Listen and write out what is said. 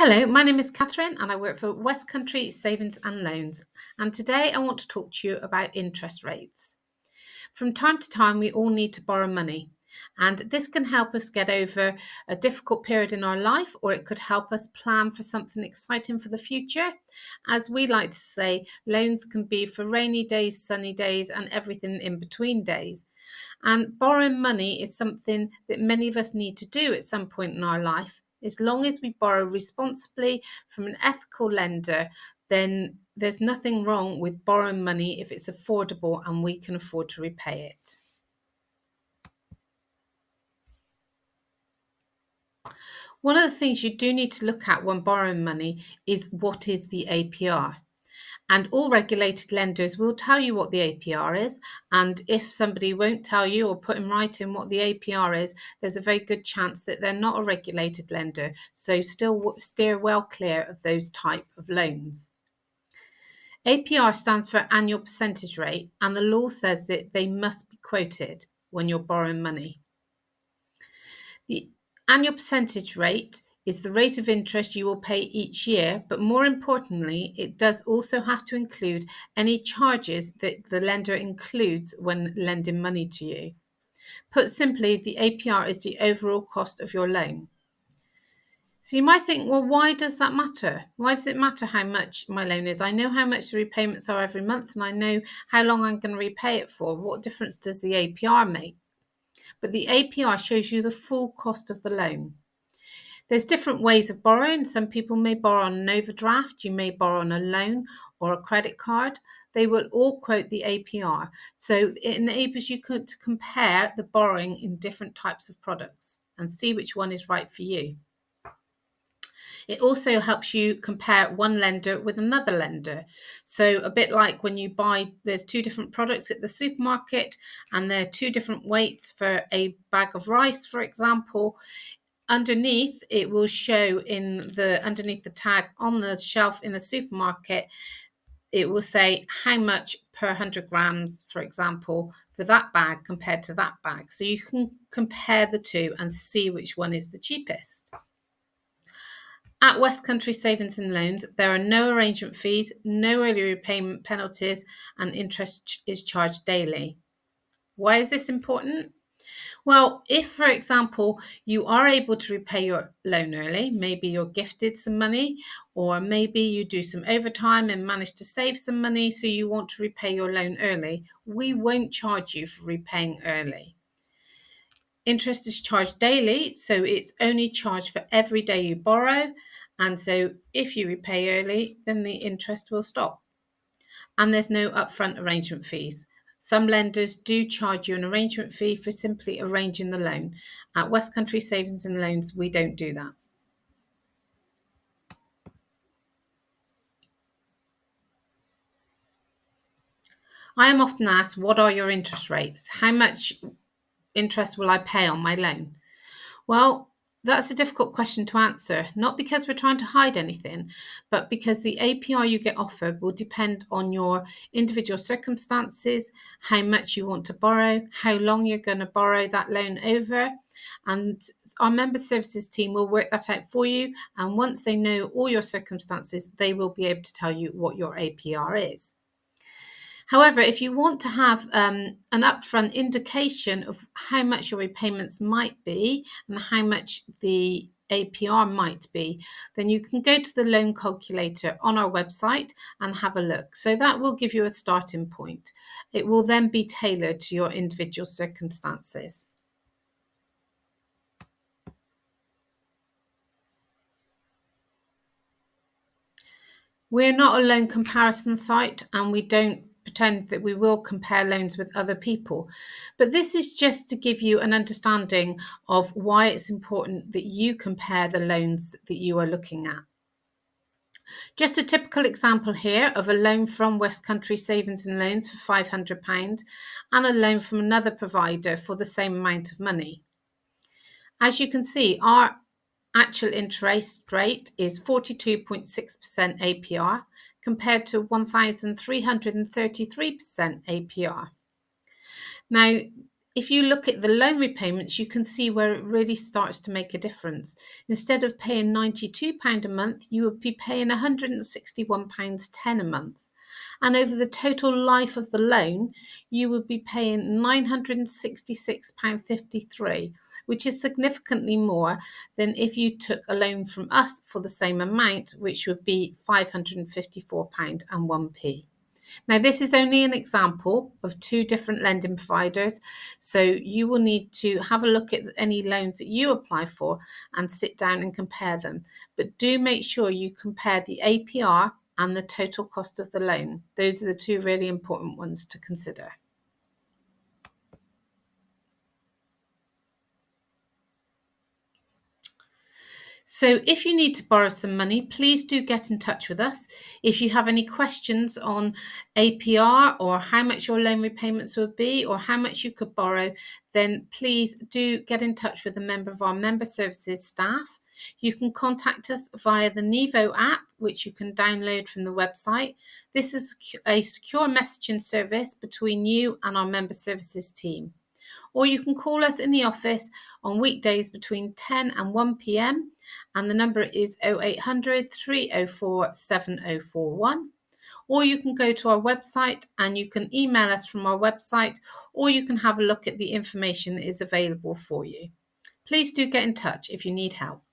Hello, my name is Catherine and I work for Westcountry Savings and Loans. And today I want to talk to you about interest rates. From time to time, we all need to borrow money, and this can help us get over a difficult period in our life, or it could help us plan for something exciting for the future. As we like to say, loans can be for rainy days, sunny days, and everything in between days. And borrowing money is something that many of us need to do at some point in our life. As long as we borrow responsibly from an ethical lender, then there's nothing wrong with borrowing money if it's affordable and we can afford to repay it. One of the things you do need to look at when borrowing money is what is the APR. And all regulated lenders will tell you what the APR is. And if somebody won't tell you or put in writing what the APR is, there's a very good chance that they're not a regulated lender. So still steer well clear of those type of loans. APR stands for annual percentage rate, and the law says that they must be quoted when you're borrowing money. The annual percentage rate is the rate of interest you will pay each year, but more importantly, it does also have to include any charges that the lender includes when lending money to you. Put simply, the APR is the overall cost of your loan. So you might think, well, why does that matter? Why does it matter how much my loan is? I know how much the repayments are every month, and I know how long I'm going to repay it for. What difference does the APR make? But the APR shows you the full cost of the loan. There's different ways of borrowing. Some people may borrow on an overdraft. You may borrow on a loan or a credit card. They will all quote the APR. So it enables you to compare the borrowing in different types of products and see which one is right for you. It also helps you compare one lender with another lender. So a bit like when you buy, there's two different products at the supermarket and there are two different weights for a bag of rice, for example. Underneath, it will show underneath the tag on the shelf in the supermarket, it will say how much per 100 grams, for example, for that bag compared to that bag. So you can compare the two and see which one is the cheapest. At Westcountry Savings and Loans, there are no arrangement fees, no early repayment penalties, and interest is charged daily. Why is this important? Well, if, for example, you are able to repay your loan early, maybe you're gifted some money, or maybe you do some overtime and manage to save some money, so you want to repay your loan early, we won't charge you for repaying early. Interest is charged daily, so it's only charged for every day you borrow. And so if you repay early, then the interest will stop. And there's no upfront arrangement fees. Some lenders do charge you an arrangement fee for simply arranging the loan. At Westcountry Savings and Loans, we don't do that. I am often asked, what are your interest rates? How much interest will I pay on my loan? Well, that's a difficult question to answer, not because we're trying to hide anything, but because the APR you get offered will depend on your individual circumstances, how much you want to borrow, how long you're going to borrow that loan over. And our member services team will work that out for you. And once they know all your circumstances, they will be able to tell you what your APR is. However, if you want to have an upfront indication of how much your repayments might be and how much the APR might be, then you can go to the loan calculator on our website and have a look. So that will give you a starting point. It will then be tailored to your individual circumstances. We're not a loan comparison site, and we don't pretend that we will compare loans with other people. But this is just to give you an understanding of why it's important that you compare the loans that you are looking at. Just a typical example here of a loan from Westcountry Savings and Loans for £500 and a loan from another provider for the same amount of money. As you can see, our actual interest rate is 42.6% APR compared to 1,333% APR. Now, If you look at the loan repayments, you can see where it really starts to make a difference. Instead of paying £92 a month, you would be paying £161.10 a month. And over the total life of the loan, you would be paying £966.53, which is significantly more than if you took a loan from us for the same amount, which would be £554.01. Now, this is only an example of two different lending providers, so you will need to have a look at any loans that you apply for and sit down and compare them. But do make sure you compare the APR and the total cost of the loan. Those are the two really important ones to consider. So if you need to borrow some money, please do get in touch with us. If you have any questions on APR or how much your loan repayments would be or how much you could borrow, then please do get in touch with a member of our member services staff. You can contact us via the Nevo app, which you can download from the website. This is a secure messaging service between you and our member services team. Or you can call us in the office on weekdays between 10 and 1 p.m. and the number is 0800 304 7041. Or you can go to our website and you can email us from our website, or you can have a look at the information that is available for you. Please do get in touch if you need help.